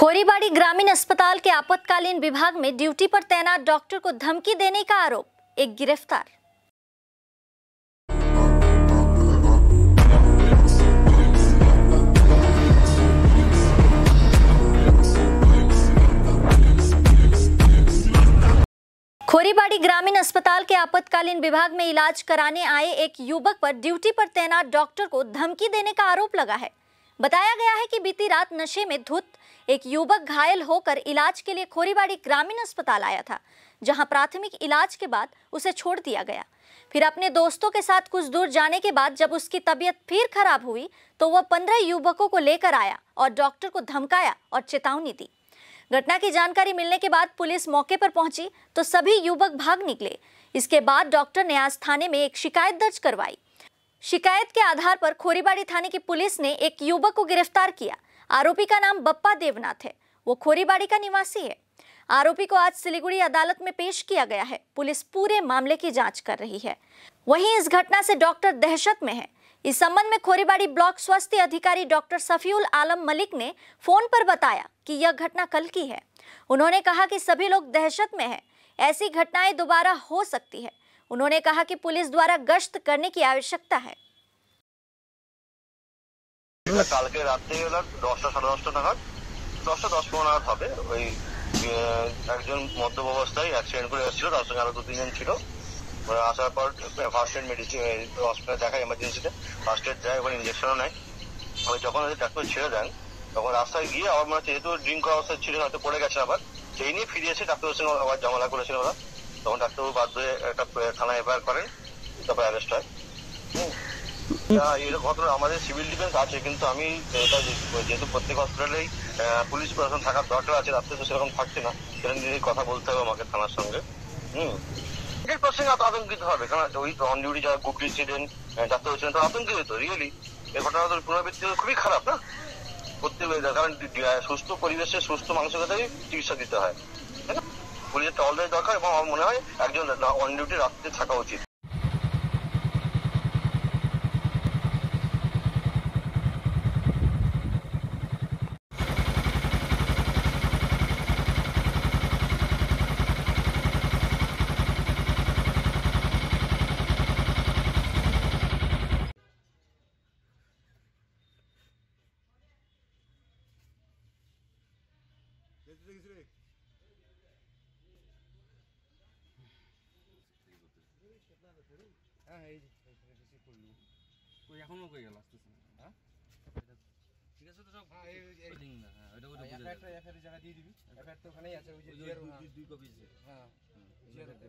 खोरीबाड़ी ग्रामीण अस्पताल के आपातकालीन विभाग में ड्यूटी पर तैनात डॉक्टर को धमकी देने का आरोप, एक गिरफ्तार। खोरीबाड़ी ग्रामीण अस्पताल के आपातकालीन विभाग में इलाज कराने आए एक युवक पर ड्यूटी पर तैनात डॉक्टर को धमकी देने का आरोप लगा है। बताया गया है कि बीती रात नशे में धुत एक युवक घायल होकर इलाज के लिए खोरीबाड़ी ग्रामीण अस्पताल आया था, जहां प्राथमिक इलाज के बाद उसे छोड़ दिया गया। फिर अपने दोस्तों के साथ कुछ दूर जाने के बाद जब उसकी तबीयत फिर खराब हुई तो वह 15 युवकों को लेकर आया और डॉक्टर को धमकाया और चेतावनी दी। घटना की जानकारी मिलने के बाद पुलिस मौके पर पहुंची तो सभी युवक भाग निकले। इसके बाद डॉक्टर ने आज थाने में एक शिकायत दर्ज करवाई। शिकायत के आधार पर खोरीबाड़ी थाने की पुलिस ने एक युवक को गिरफ्तार किया। आरोपी का नाम बप्पा देवनाथ है, वो खोरीबाड़ी का निवासी है। आरोपी को आज सिलीगुड़ी अदालत में पेश किया गया है। पुलिस पूरे मामले की जांच कर रही है। वहीं इस घटना से डॉक्टर दहशत में है। इस संबंध में खोरीबाड़ी ब्लॉक स्वास्थ्य अधिकारी डॉक्टर सफीउल आलम मलिक ने फोन पर बताया कि यह घटना कल की है। उन्होंने कहा कि सभी लोग दहशत में हैं, ऐसी घटनाएं दोबारा हो सकती है। उन्होंने कहा कि पुलिस द्वारा गश्त करने की आवश्यकता है। কালকে রাতে হলো 10টা সাড়ে 10টা নাগাদ 10টা 10-15 নাগাদ হবে ওই একজন মদ্যপ অবস্থায় অ্যাক্সিডেন্ট করে এসেছিল, তার সঙ্গে আরো 2-3 জন ছিল। ওরা আসার পর ফার্স্ট এড মেডিসিন হসপিটালে দেখায়, এমার্জেন্সিতে ফার্স্ট এড দেয়, ওখানে ইঞ্জেকশনও নেয়। ওই যখন ডাক্তার ছেড়ে দেন তখন রাস্তায় গিয়ে আবার মনে হচ্ছে যেহেতু ড্রিঙ্ক করা অবস্থায় ছিল হয়তো পড়ে গেছে, আবার সেই নিয়ে ফিরে এসে ডাক্তারের সঙ্গে আবার ঝামেলা করেছিল ওরা। তখন ডাক্তারবাবু বাধ্য হয়ে একটা থানায় এফআইআর করেন, তারপর অ্যারেস্ট হয়। এর ঘটনা আমাদের সিভিল ডিফেন্স আছে, কিন্তু আমি এটা যেহেতু প্রত্যেক হসপিটালেই পুলিশ প্রশাসন থাকার দরকার আছে, রাত্রে তো সেরকম থাকছে না, সেটা নিয়ে কথা বলতে হবে আমাকে থানার সঙ্গে। 100% আতঙ্কিত হবে, কারণ ওই অন ডিউটি যারা গ্রুপ ডিসিডেন্ট ডাক্তার হচ্ছেন তারা আতঙ্কিত হতো। রিয়েলি এই ঘটনা তো পুনরাবৃত্তি খুবই খারাপ না প্রত্যেক, কারণ সুস্থ পরিবেশে সুস্থ মানসিকতায় চিকিৎসা দিতে হয়, তাই না? পুলিশের টহলদারি দরকার এবং আমার মনে হয় একজন অন ডিউটি রাত্রে থাকা উচিত। এখনো কই গেল আসতেছে না। ঠিক আছে তো সব লিঙ্ক না। এটা ওটা এফআইআর জায়গা দিয়ে দিবি। এফআইআর তো ওখানেই আছে, ওই যে দুই কপি আছে। হ্যাঁ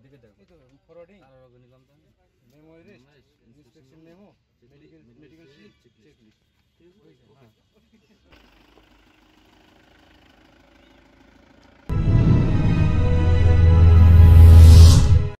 দেখে দেখো এই তো ফরওয়ার্ডিং আর অর্গানিকাম তো memo rest inspection memo medical check list ঠিক আছে।